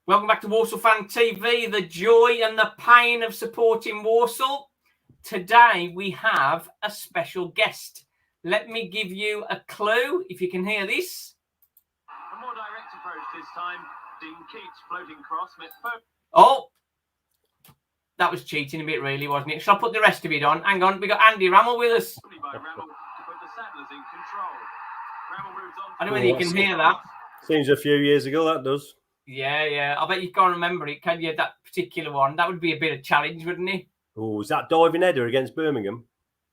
Welcome back to Walsall Fan TV, the joy and the pain of supporting Walsall. Today we have a special guest. Let me give you a clue, if you can hear this. A more direct approach this time. Dean Keats floating cross. Oh, that was cheating a bit, really, wasn't it? Shall I put the rest of it on? Hang on, we got Andy Rammell with us. By Rammell to put the Saddlers in control. Rammell moves on. I don't know whether you can hear that. Seems a few years ago, that does. Yeah. I bet you can't remember it, can you? That particular one. That would be a bit of challenge, wouldn't it? Oh, was that diving header against Birmingham?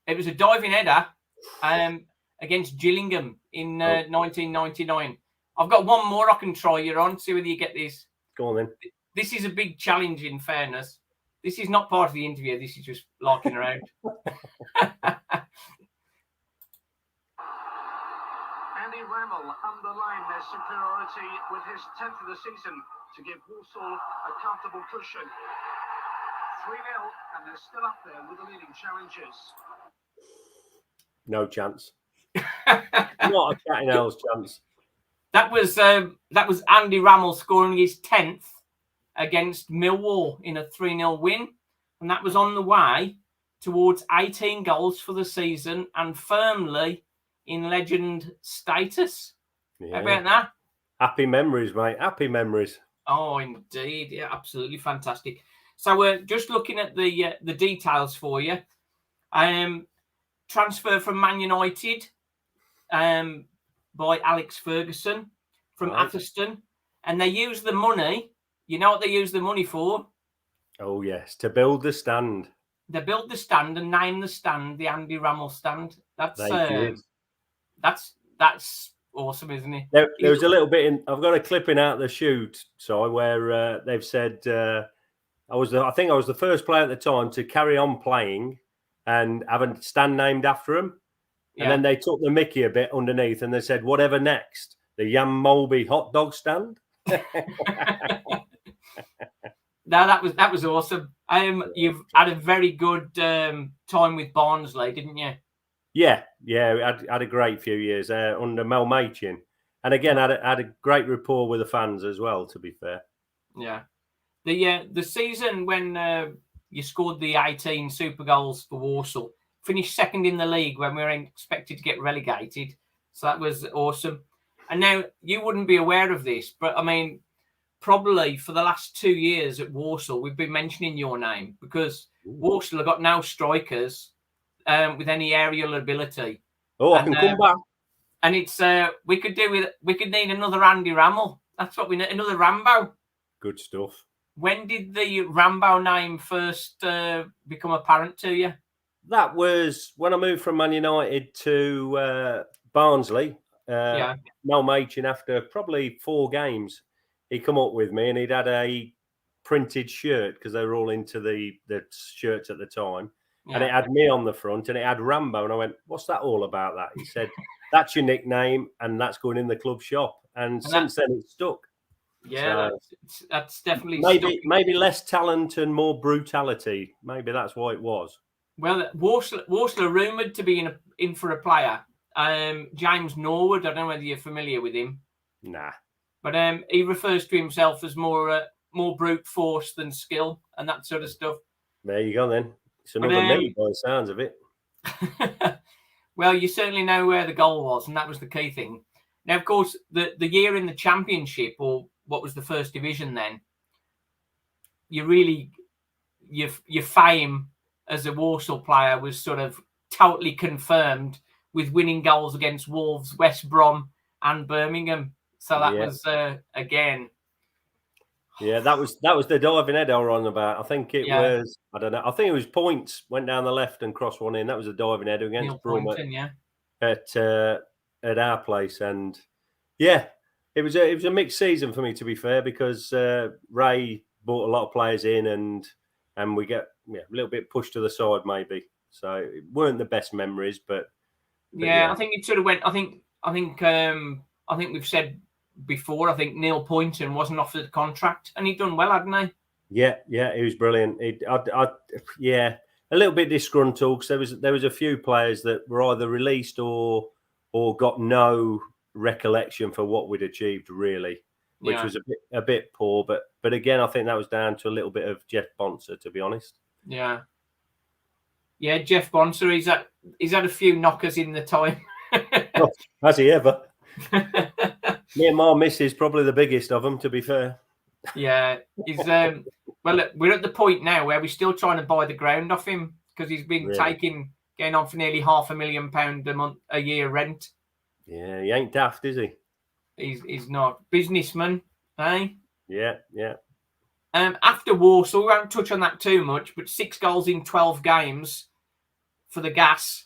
It was a diving header against Gillingham in 1999. I've got one more I can try you on. See whether you get this. Go on then. This is a big challenge, in fairness. This is not part of the interview. This is just larking around. Andy Rammell underlined their superiority with his 10th of the season to give Walsall a comfortable cushion. 3-0, and they're still up there with the leading challengers. No chance. Not a cat in hell's chance. That was Andy Rammell scoring his 10th against Millwall in a 3-0 win, and that was on the way towards 18 goals for the season and firmly in legend status. Yeah. How about that? Happy memories, mate. Happy memories. Oh, indeed. Yeah, absolutely fantastic. So we're just looking at the details for you. Transfer from Man United by Alex Ferguson from Atherstone. And they use the money. You know what they use the money for? Oh, yes. To build the stand. They built the stand and named the stand the Andy Rammell stand. That's awesome, isn't it? There was a little bit in. I've got a clipping out of the shoot, where they've said I think I was the first player at the time to carry on playing and have a stand named after him. And then they took the mickey a bit underneath and they said, whatever next, the Yam Mulby hot dog stand. No, that was awesome. You've had a very good time with Barnsley, didn't you? Yeah. I had a great few years under Mel Machin. And again, had a great rapport with the fans as well, to be fair. Yeah. The season when you scored the 18 super goals for Walsall, finished second in the league when we were expected to get relegated. So that was awesome. And now you wouldn't be aware of this, but I mean, probably for the last 2 years at Walsall, we've been mentioning your name because Walsall have got no strikers with any aerial ability. Oh, I can come back. And it's we could need another Andy Rammell. That's what we need, another Rambo. Good stuff. When did the Rambo name first become apparent to you? That was when I moved from Man United to Barnsley. Mel Machin, after probably 4 games, he come up with me and he'd had a printed shirt because they were all into the shirts at the time. Yeah. And it had me on the front and it had Rambo. And I went, what's that all about that? He said, that's your nickname and that's going in the club shop. And since then it's stuck. Yeah, so that's definitely maybe less talent and more brutality. Maybe that's why it was. Well, Walsall are rumoured to be in for a player. James Norwood, I don't know whether you're familiar with him. Nah. But he refers to himself as more brute force than skill and that sort of stuff. There you go then. It's another me by the sounds of it. Well, you certainly know where the goal was, and that was the key thing. Now, of course, the year in the Championship, or what was the first division then, your fame as a Walsall player was sort of totally confirmed with winning goals against Wolves, West Brom and Birmingham. So that was, again... Yeah, that was the diving head I was on about. I think it was, I don't know, I think it was Points, went down the left and crossed one in. That was a diving header against Brom at our place. And yeah, it was a mixed season for me, to be fair, because Ray brought a lot of players in and we get a little bit pushed to the side maybe. So it weren't the best memories, but I think it sort of went. I think we've said before. I think Neil Poynton wasn't offered a contract, and he'd done well, hadn't he? Yeah, he was brilliant. A little bit disgruntled because there was a few players that were either released or got no recollection for what we'd achieved really, which was a bit poor. But But again, I think that was down to a little bit of Jeff Bonser, to be honest. Yeah. Yeah, Jeff Bonser, he's had a few knockers in the time. Oh, has he ever? Me and my missus probably the biggest of them, to be fair. Yeah, he's well, we're at the point now where we're still trying to buy the ground off him because he's been getting on for nearly £500,000 a year rent. Yeah, he ain't daft, is he? He's not. Businessman, eh? Yeah. After Walsall, we won't touch on that too much, but 6 goals in 12 games for the Gas.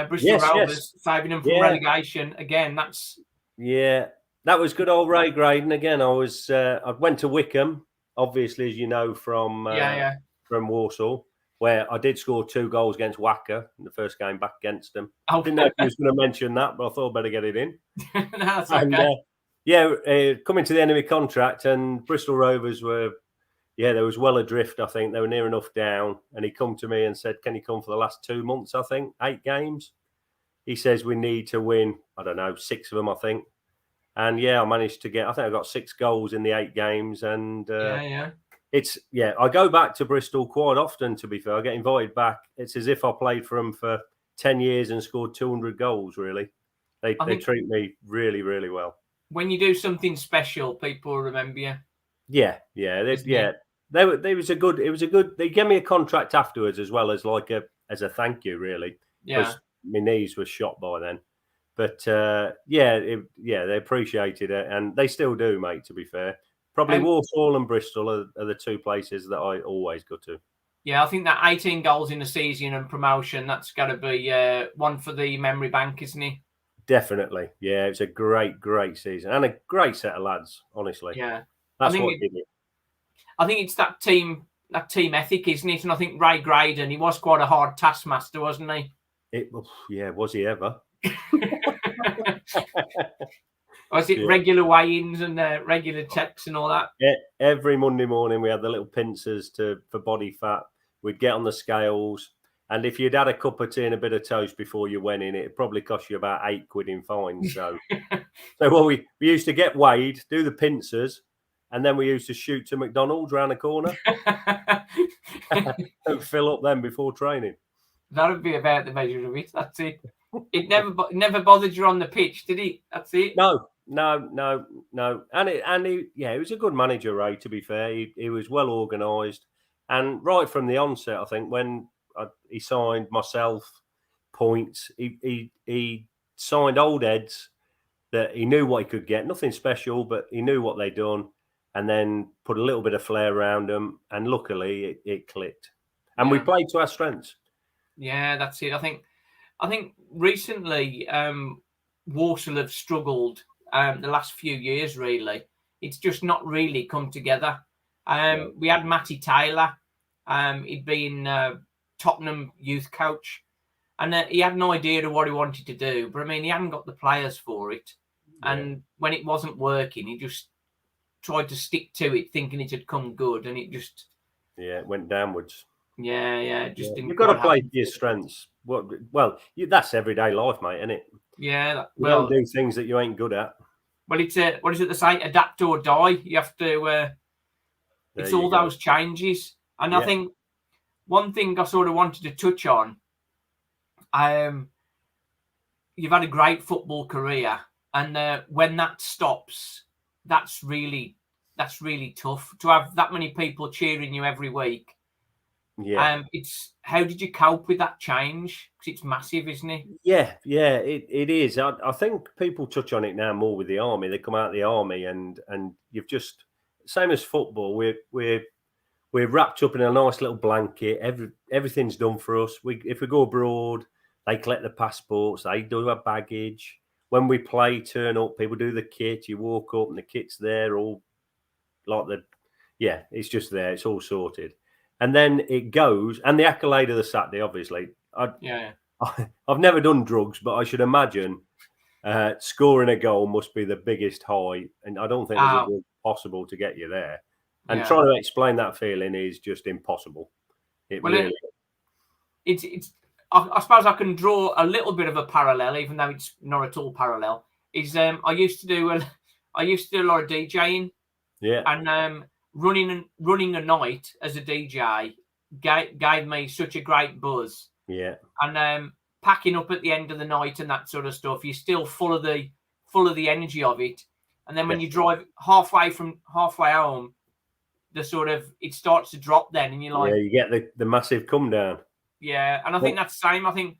Bristol Rovers, saving them from relegation. Again, that's... Yeah, that was good old Ray Graydon. Again, I went to Wickham, obviously, as you know, from Walsall, where I did score 2 goals against Wacker in the first game back against them. I didn't know if you was going to mention that, but I thought I'd better get it in. No, that's okay. Coming to the end of my contract, and Bristol Rovers were... Yeah, there was well adrift, I think. They were near enough down. And he come to me and said, can you come for the last 2 months, I think? 8 games. He says we need to win, I don't know, 6 of them, I think. And, I managed to get, I think I got 6 goals in the 8 games. And I go back to Bristol quite often, to be fair. I get invited back. It's as if I played for them for 10 years and scored 200 goals, really. They treat me really, really well. When you do something special, people remember you. Yeah. It was a good. They gave me a contract afterwards as well as as a thank you, really. Yeah. Because my knees were shot by then, but they appreciated it, and they still do, mate. To be fair, probably Walsall and Bristol are the 2 places that I always go to. Yeah, I think that 18 goals in the season and promotion, that's got to be one for the memory bank, isn't it? Definitely. Yeah, it's a great season and a great set of lads. Honestly. Yeah. That's what did it. I think it's that team ethic, isn't it? And I think Ray Graydon, he was quite a hard taskmaster, wasn't he? Was he ever? Was it regular weigh-ins and regular checks and all that? Yeah, every Monday morning we had the little pincers for body fat. We'd get on the scales, and if you'd had a cup of tea and a bit of toast before you went in, it'd probably cost you about £8 in fines. So, we used to get weighed, do the pincers. And then we used to shoot to McDonald's round the corner and fill up them before training. That would be about the measure of it. That's it. It never bothered you on the pitch, did he? That's it. No. And he was a good manager, Ray. To be fair, he was well organised, and right from the onset, I think when he signed myself, Points, he signed old heads that he knew what he could get. Nothing special, but he knew what they'd done. And then put a little bit of flair around them, and luckily it clicked, and we played to our strengths. Yeah, that's it. I think recently Walsall have struggled the last few years. Really, it's just not really come together. We had Matty Taylor. He'd been Tottenham youth coach, and he had an idea of what he wanted to do, but I mean, he hadn't got the players for it. Yeah. And when it wasn't working, he just tried to stick to it, thinking it had come good, and it just it went downwards. Just you've got to play to your strengths. Well, that's everyday life, mate, isn't it? Yeah, you don't do things that you ain't good at. Well, it's what is it they say? Adapt or die. You have to. It's all those changes, and I think one thing I sort of wanted to touch on. You've had a great football career, and when that stops. That's really tough to have that many people cheering you every week. Yeah. It's how did you cope with that change? Because it's massive, isn't it? Yeah, it is. I think people touch on it now more with the army. They come out of the army, and you've just same as football. We're wrapped up in a nice little blanket. Everything's done for us. If we go abroad, they collect the passports. They do our baggage. When we play, turn up, people do the kit. You walk up and the kit's there, all like it's just there. It's all sorted. And then it goes, and the accolade of the Saturday, obviously. I've never done drugs, but I should imagine scoring a goal must be the biggest high. And I don't think it's possible to get you there. And trying to explain that feeling is just impossible. I suppose I can draw a little bit of a parallel, even though it's not at all parallel. I used to do a lot of DJing. Yeah. And running a night as a DJ gave me such a great buzz. Yeah. And packing up at the end of the night and that sort of stuff, you're still full of the energy of it. And then when you drive halfway home, it starts to drop then, and you're like, you get the massive come down. Yeah, and I think that's the same. I think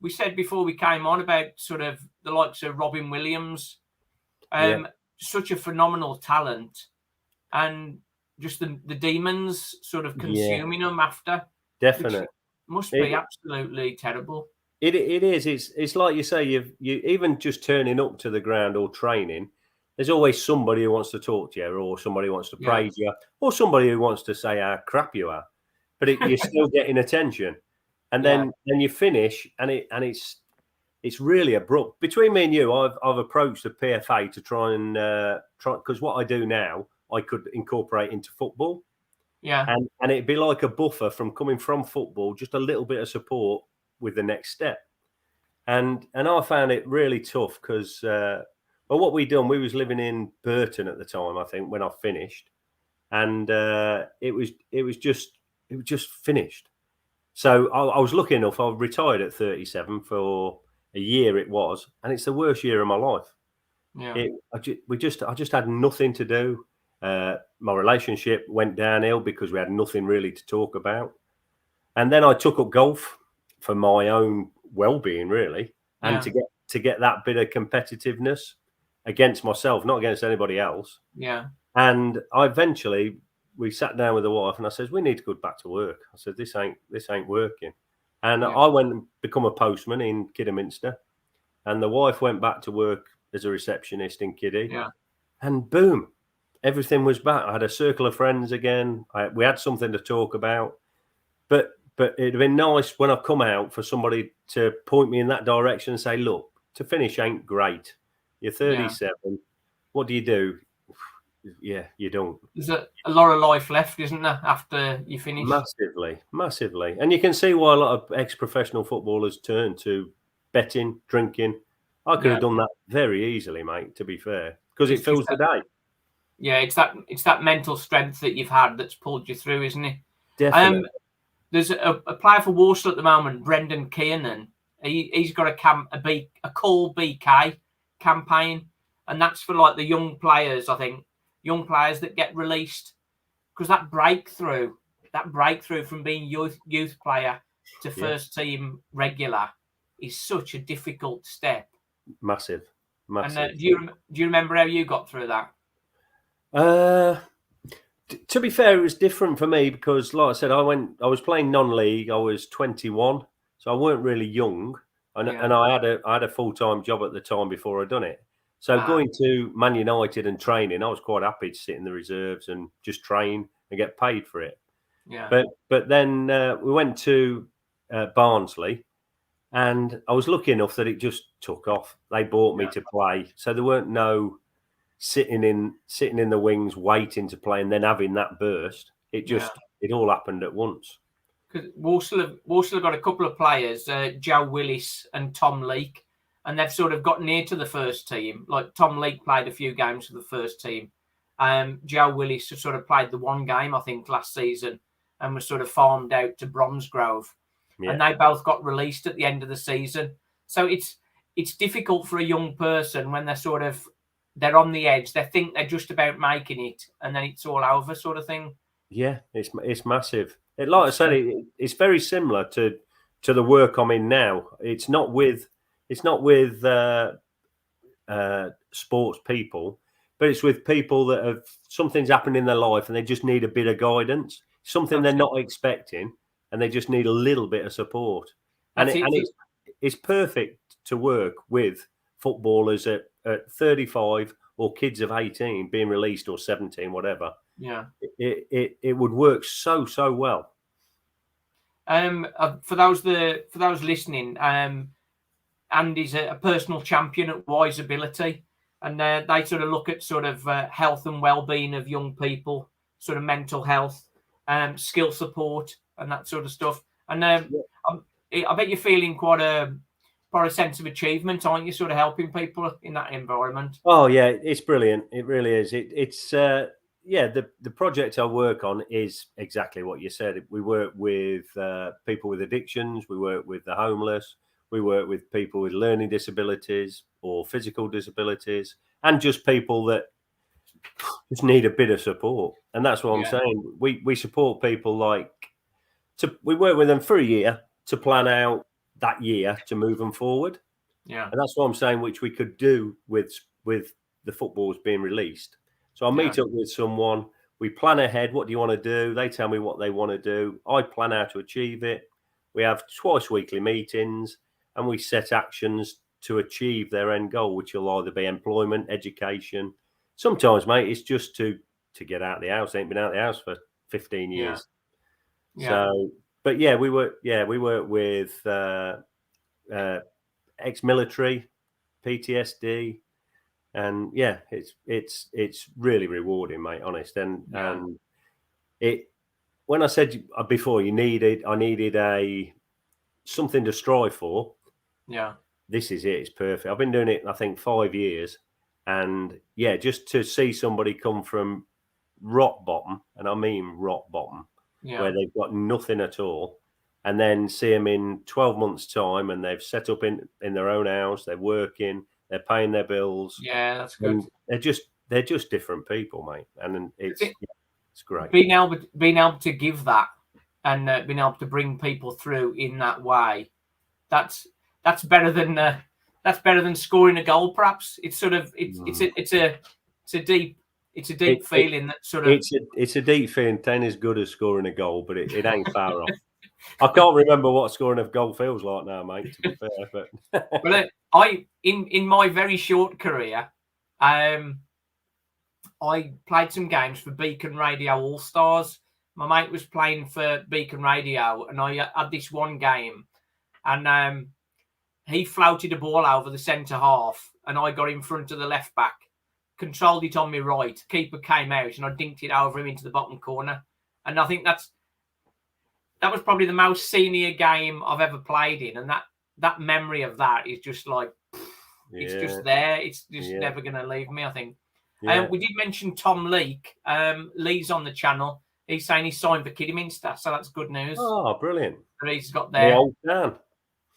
we said before we came on about sort of the likes of Robin Williams, such a phenomenal talent, and just the demons sort of consuming them after. Definitely. Must be absolutely terrible. It is. It's like you say, you even just turning up to the ground or training, there's always somebody who wants to talk to you, or somebody who wants to praise you, or somebody who wants to say how crap you are. But you're still getting attention. And then you finish, and it's really abrupt. Between me and you, I've approached the PFA to try because what I do now I could incorporate into football. Yeah. And it'd be like a buffer from coming from football, just a little bit of support with the next step. And I found it really tough because what we done, we was living in Burton at the time, I think, when I finished, and it was just finished. So I was lucky enough. I retired at 37 for a year. It was, and it's the worst year of my life. Yeah. I just had nothing to do. My relationship went downhill because we had nothing really to talk about. And then I took up golf for my own well-being, really, and to get that bit of competitiveness against myself, not against anybody else. Yeah. And we sat down with the wife, and I said, we need to go back to work. I said, this ain't working. And I went and become a postman in Kidderminster, and the wife went back to work as a receptionist in Kiddie. Yeah. And boom, everything was back. I had a circle of friends again. We had something to talk about. But it'd have been nice when I come out for somebody to point me in that direction and say, look, to finish ain't great. You're 37. Yeah. What do you do? Yeah, you don't. There's a lot of life left, isn't there, after you finish? Massively. And you can see why a lot of ex-professional footballers turn to betting, drinking. I could have done that very easily, mate, to be fair, because it fills the day. Yeah, it's that mental strength that you've had that's pulled you through, isn't it? Definitely. There's a player for Walsall at the moment, Brendan Kiernan. He's got a Call BK campaign, and that's for like the young players, I think. Young players that get released, because that breakthrough from being youth player to first team regular is such a difficult step. Massive. And do you remember how you got through that? To be fair, it was different for me because, like I said, I was playing non-league. I was 21, so I weren't really young, and I had a full-time job at the time before I'd done it. So going to Man United and training, I was quite happy to sit in the reserves and just train and get paid for it. Yeah. But then we went to Barnsley, and I was lucky enough that it just took off. They bought me to play, so there weren't no sitting in the wings waiting to play and then having that burst. It all happened at once. Because Walsall have got a couple of players, Joe Willis and Tom Leake. And they've sort of got near to the first team. Like Tom Leake played a few games for the first team. Joe Willis sort of played the one game, I think, last season and was sort of farmed out to Bromsgrove. Yeah. And they both got released at the end of the season. So it's difficult for a young person when they're on the edge. They think they're just about making it, and then it's all over, sort of thing. Yeah, it's massive. Like I said, it's very similar to the work I'm in now. It's not with sports people, but it's with people that have something's happened in their life and they just need a bit of guidance, something they're not expecting, and they just need a little bit of support. And it's perfect to work with footballers at 35 or kids of 18 being released or 17, whatever. Yeah, it would work so well. For those listening, Andy's a personal champion at Wise Ability, and they sort of look at sort of health and well-being of young people, sort of mental health, skill support, and that sort of stuff. And I bet you're feeling quite a sense of achievement, aren't you? Sort of helping people in that environment. Oh yeah, it's brilliant. It really is. It's the project I work on is exactly what you said. We work with people with addictions. We work with the homeless. We work with people with learning disabilities or physical disabilities, and just people that just need a bit of support. And that's what I'm saying. We support people we work with them for a year to plan out that year to move them forward. Yeah. And that's what I'm saying, which we could do with the footballs being released. So I'll meet up with someone. We plan ahead. What do you want to do? They tell me what they want to do. I plan how to achieve it. We have twice weekly meetings, and we set actions to achieve their end goal, which will either be employment, education. Sometimes, mate, it's just to get out of the house. I ain't been out of the house for 15 years. Yeah. So, but we work with ex-military, PTSD, and it's really rewarding, mate. Honest, and when I said before, I needed something to strive for. Yeah, this is it. It's perfect. I've been doing it, I think, 5 years, and just to see somebody come from rock bottom, and I mean rock bottom, where they've got nothing at all, and then see them in 12 months' time, and they've set up in their own house, they're working, they're paying their bills. Yeah, that's good. They're just different people, mate, and it's great. Being able to give that, and being able to bring people through in that way, that's better than scoring a goal. Perhaps it's sort of it's a deep feeling that sort of it's a deep feeling. 10 is good as scoring a goal, but it ain't far off. I can't remember what scoring a goal feels like now, mate, to be fair. But well, I in my very short career, I played some games for Beacon Radio All Stars. My mate was playing for Beacon Radio, and I had this one game, and he floated a ball over the centre half, and I got in front of the left back, controlled it on my right. Keeper came out, and I dinked it over him into the bottom corner. And I think that was probably the most senior game I've ever played in, and that memory of that is just like it's just there. It's just never going to leave me, I think. We did mention Tom Leake. Lee's on the channel. He's saying he's signed for Kidderminster, so that's good news. Oh, brilliant! That he's got there. The old man.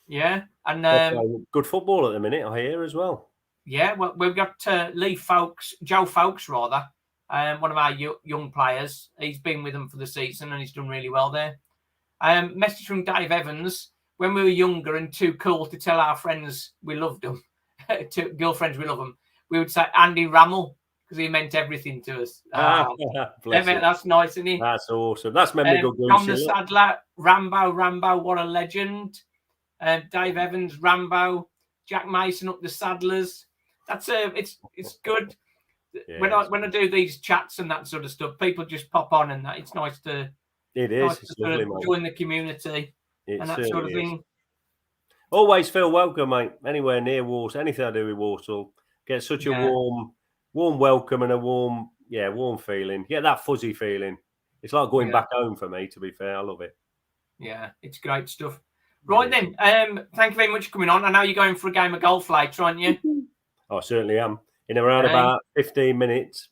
Yeah, and good football at the minute, I hear as well. Yeah, well, we've got Joe Fowkes, rather, one of our young players. He's been with them for the season, and he's done really well there. Message from Dave Evans. When we were younger and too cool to tell our friends we loved them, to girlfriends we love them, we would say Andy Rammell, because he meant everything to us. That's nice, isn't he? That's awesome. That's memory good. Tom the Saddler, Rambo, what a legend. Dave Evans, Rambo, Jack Mason up the Saddlers. That's it's good. Yeah, when I do these chats and that sort of stuff, people just pop on, and that it's nice to join the community and that sort of thing. Always feel welcome, mate. Anywhere near Walsall, anything I do with Walsall, get such a warm welcome and a warm feeling. Yeah, that fuzzy feeling. It's like going back home for me, to be fair. I love it. Yeah, it's great stuff. Right then, thank you very much for coming on. I know you're going for a game of golf later, aren't you? I certainly am. In around about 15 minutes.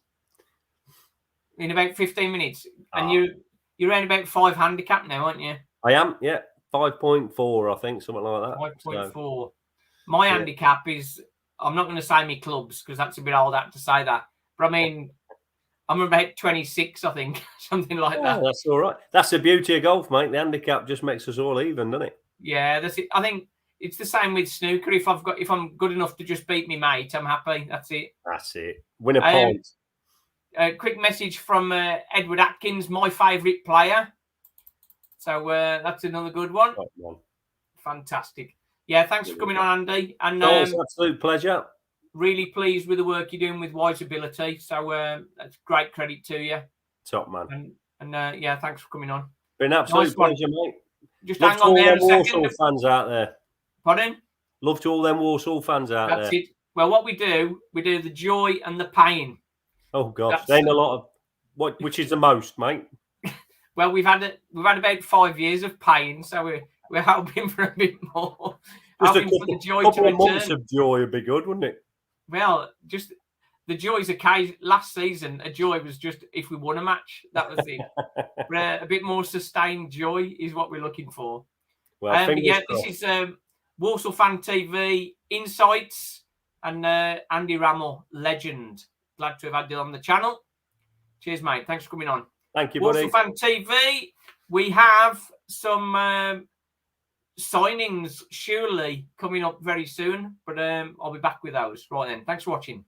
In about 15 minutes. And you're around about 5 handicap now, aren't you? I am, yeah. 5.4, I think, something like that. 5.4. So, my handicap is, I'm not going to say my clubs, because that's a bit old to say that. But I mean, I'm about 26, I think, something like that. That's all right. That's the beauty of golf, mate. The handicap just makes us all even, doesn't it? Yeah, that's it. I think it's the same with snooker. If I'm good enough to just beat me mate, I'm happy. That's it. That's it. Win a point. A quick message from Edward Atkins, my favourite player. So that's another good one. Fantastic. Yeah, thanks for coming on, Andy. And it's an absolute pleasure. Really pleased with the work you're doing with Wiseability. So that's great credit to you. Top man. And thanks for coming on. Been an absolute pleasure, mate. Just hang on there a second. Walsall fans out there. Pardon? Love to all them Walsall fans out there. That's it. Well, what we do the joy and the pain. Oh gosh, there ain't a lot of which is the most, mate. Well, we've had about 5 years of pain, so we're hoping for a bit more. Just a couple of months of joy would be good, wouldn't it? Well, just the joys of last season, a joy was just if we won a match. That was it. A bit more sustained joy is what we're looking for. Well, this is Walsall Fan TV Insights and Andy Rammell, legend. Glad to have had you on the channel. Cheers, mate. Thanks for coming on. Thank you, Walsall buddy. Fan TV. We have some signings surely coming up very soon, but I'll be back with those. Right then. Thanks for watching.